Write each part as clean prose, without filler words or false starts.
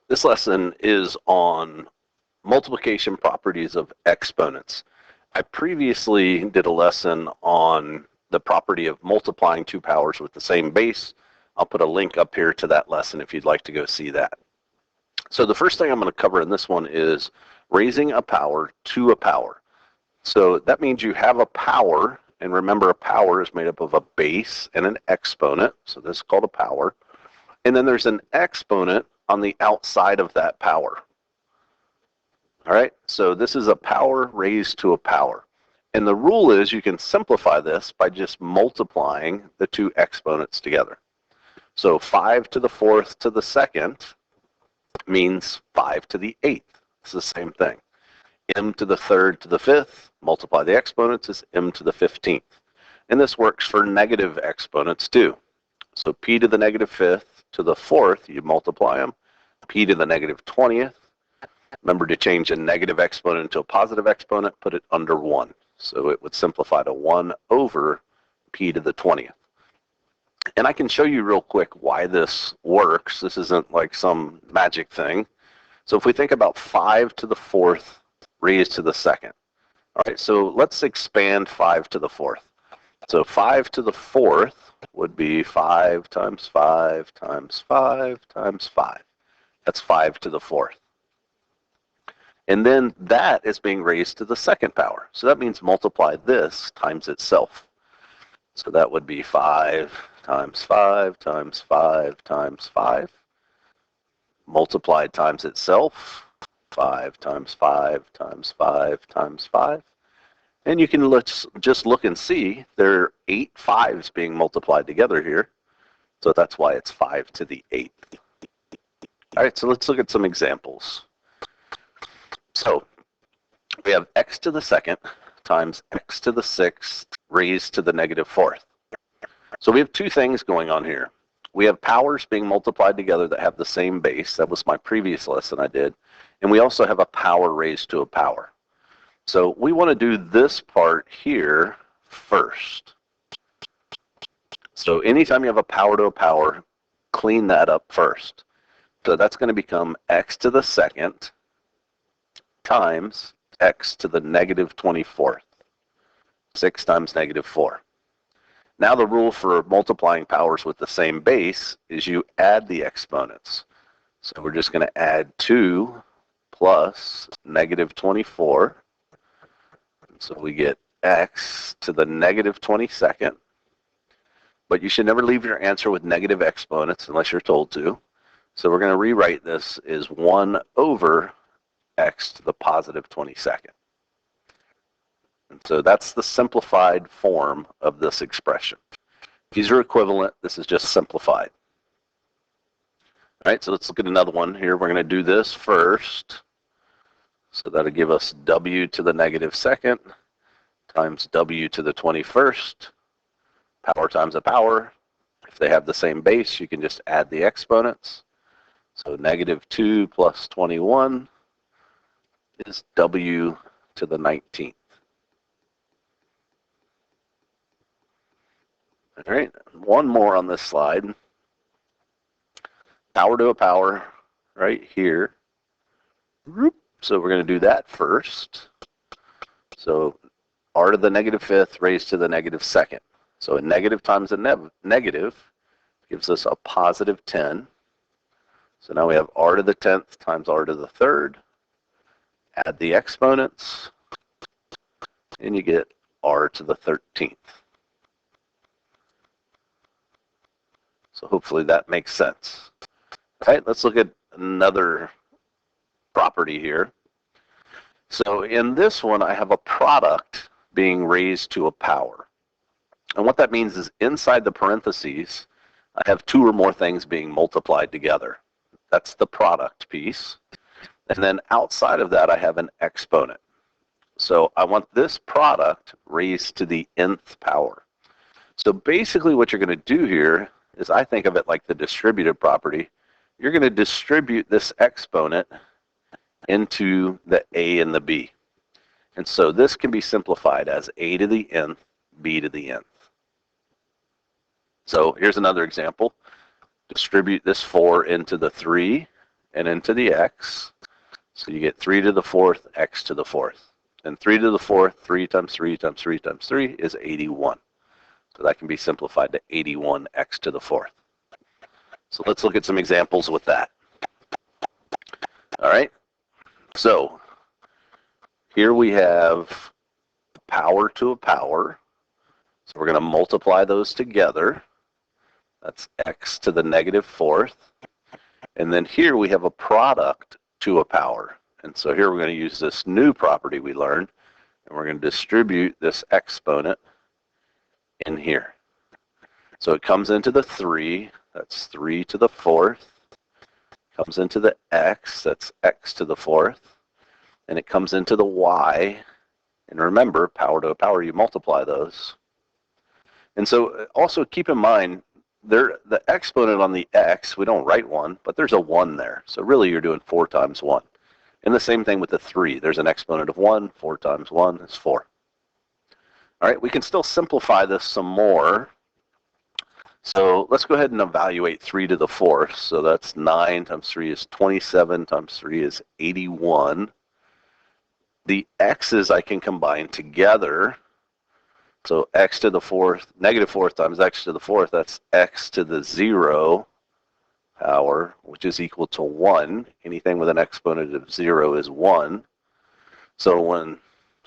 This lesson is on multiplication properties of exponents. I previously did a lesson on the property of multiplying two powers with the same base. I'll put a link up here to that lesson if you'd like to go see that. So the first thing I'm going to cover in this one is raising a power to a power. So that means you have a power, and remember a power is made up of a base and an exponent, so this is called a power. And then there's an exponent on the outside of that power. All right, so this is a power raised to a power. And the rule is you can simplify this by just multiplying the two exponents together. So 5 to the 4th to the 2nd means 5 to the 8th. It's the same thing. M to the 3rd to the 5th, multiply the exponents, is M to the 15th. And this works for negative exponents too. So P to the negative 5th to the 4th, you multiply them. P to the negative 20th. Remember to change a negative exponent into a positive exponent, put it under 1. So it would simplify to 1 over P to the 20th. And I can show you real quick why this works. This isn't like some magic thing. So if we think about 5 to the 4th raised to the 2nd. All right, so let's expand 5 to the 4th. So 5 to the 4th would be 5 times 5 times 5 times 5. That's 5 to the 4th. And then that is being raised to the 2nd power. So that means multiply this times itself. So that would be 5 times 5 times 5 times 5. Multiplied times itself. 5 times 5 times 5 times 5. And you can just look and see there are 8 5s being multiplied together here. So that's why it's 5 to the 8th. All right, so let's look at some examples. So we have x to the 2nd times x to the 6th raised to the negative 4th. So we have two things going on here. We have powers being multiplied together that have the same base. That was my previous lesson I did. And we also have a power raised to a power. So we want to do this part here first. So anytime you have a power to a power, clean that up first. So that's going to become x to the 2nd times x to the negative 24th. 6 times negative 4. Now the rule for multiplying powers with the same base is you add the exponents. So we're just going to add 2 plus negative 24. So we get x to the negative 22nd. But you should never leave your answer with negative exponents unless you're told to. So we're going to rewrite this as 1 over x to the positive 22nd. And so that's the simplified form of this expression. These are equivalent. This is just simplified. All right, so let's look at another one here. We're going to do this first. So that'll give us w to the negative 2nd times w to the 21st. Power times a power. If they have the same base, you can just add the exponents. So negative 2 plus 21 is w to the 19th. All right, one more on this slide. Power to a power right here. So we're going to do that first. So r to the negative 5th raised to the negative 2nd. So a negative times a negative gives us a positive 10. So now we have r to the 10th times r to the 3rd. Add the exponents, and you get r to the 13th. So hopefully that makes sense. All right, let's look at another property here. So in this one, I have a product being raised to a power. And what that means is inside the parentheses, I have 2 or more things being multiplied together. That's the product piece. And then outside of that, I have an exponent. So I want this product raised to the nth power. So basically what you're going to do here is I think of it like the distributive property. You're going to distribute this exponent into the a and the b. And so this can be simplified as a to the nth, b to the nth. So here's another example. Distribute this 4 into the 3 and into the x. So you get 3 to the 4th, x to the 4th. And 3 to the 4th, 3 times 3 times 3 times 3 is 81. So that can be simplified to 81x to the 4th. So let's look at some examples with that. All right. So here we have power to a power. So we're going to multiply those together. That's x to the negative 4th. And then here we have a product to a power. And so here we're going to use this new property we learned, and we're going to distribute this exponent in here. So it comes into the 3, that's 3 to the 4th. Comes into the x, that's x to the 4th. And it comes into the y. And remember, power to a power, you multiply those. And so also keep in mind, the exponent on the x, we don't write 1, but there's a 1 there. So really you're doing 4 times 1. And the same thing with the 3. There's an exponent of 1. 4 times 1 is 4. All right, we can still simplify this some more. So let's go ahead and evaluate 3 to the 4th. So that's 9 times 3 is 27 times 3 is 81. The x's I can combine together. So x to the 4th, negative 4th times x to the 4th, that's x to the 0 power, which is equal to 1. Anything with an exponent of 0 is 1. So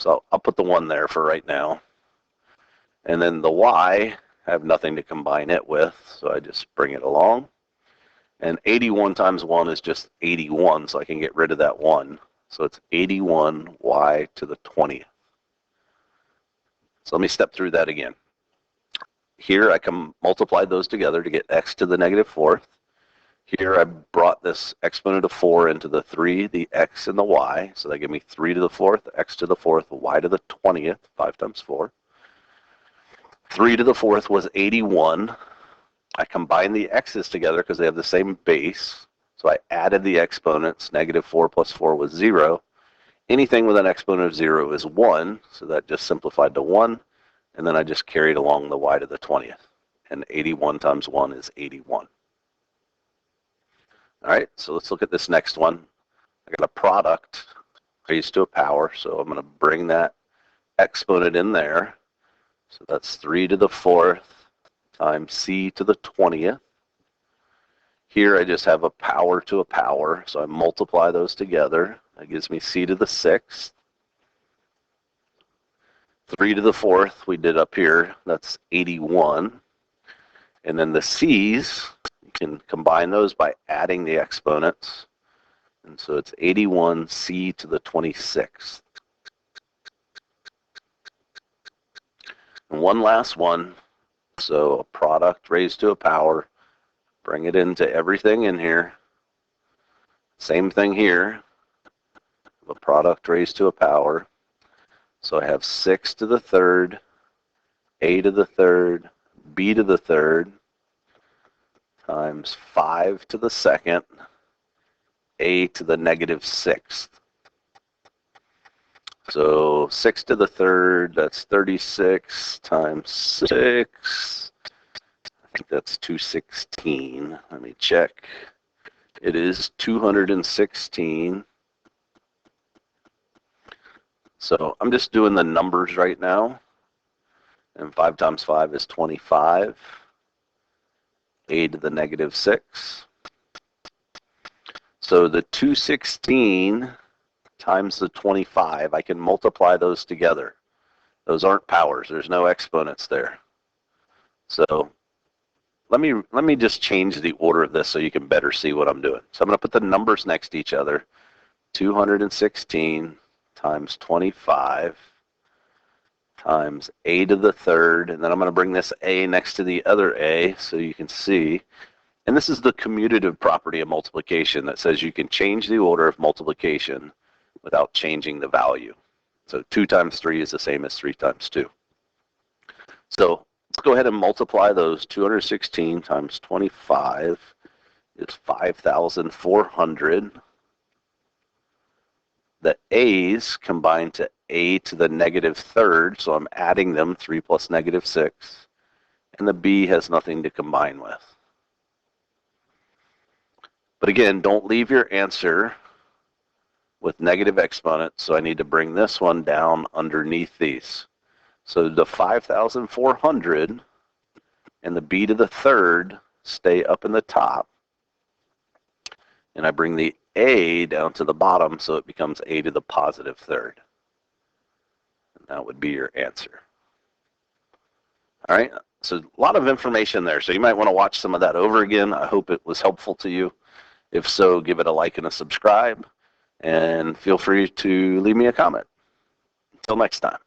I'll put the 1 there for right now. And then the y, I have nothing to combine it with, so I just bring it along. And 81 times 1 is just 81, so I can get rid of that 1. So it's 81y to the 20th. So let me step through that again. Here I can multiply those together to get x to the negative 4th. Here I brought this exponent of 4 into the 3, the x, and the y. So that gives me 3 to the 4th, x to the 4th, y to the 20th, 5 times 4. 3 to the 4th was 81. I combined the x's together because they have the same base. So I added the exponents. Negative 4 plus 4 was 0. Anything with an exponent of 0 is 1. So that just simplified to 1. And then I just carried along the y to the 20th. And 81 times 1 is 81. All right, so let's look at this next one. I got a product raised to a power. So I'm going to bring that exponent in there. So that's 3 to the 4th times c to the 20th. Here I just have a power to a power, so I multiply those together. That gives me c to the 6th. 3 to the 4th we did up here, that's 81. And then the c's, you can combine those by adding the exponents. And so it's 81c to the 26th. And one last one. So a product raised to a power. Bring it into everything in here. Same thing here. A product raised to a power. So I have 6 to the 3rd, a to the 3rd, b to the 3rd, times 5 to the 2nd, a to the negative 6th. So 6 to the 3rd, that's 36 times 6. I think that's 216. Let me check. It is 216. So I'm just doing the numbers right now. And 5 times 5 is 25. A to the negative 6. So the 216 times the 25, I can multiply those together. Those aren't powers. There's no exponents there. So let me just change the order of this so you can better see what I'm doing. So I'm going to put the numbers next to each other. 216 times 25 times a to the 3rd, and then I'm going to bring this a next to the other a so you can see. And this is the commutative property of multiplication that says you can change the order of multiplication without changing the value. So 2 times 3 is the same as 3 times 2. So let's go ahead and multiply those. 216 times 25 is 5,400. The a's combine to a to the negative 3rd, so I'm adding them, 3 plus negative 6. And the b has nothing to combine with. But again, don't leave your answer with negative exponents, so I need to bring this one down underneath these. So the 5,400 and the b to the third stay up in the top, and I bring the a down to the bottom, so it becomes a to the positive third. And that would be your answer. All right, so a lot of information there, so you might want to watch some of that over again. I hope it was helpful to you. If so, give it a like and a subscribe, and feel free to leave me a comment. Until next time.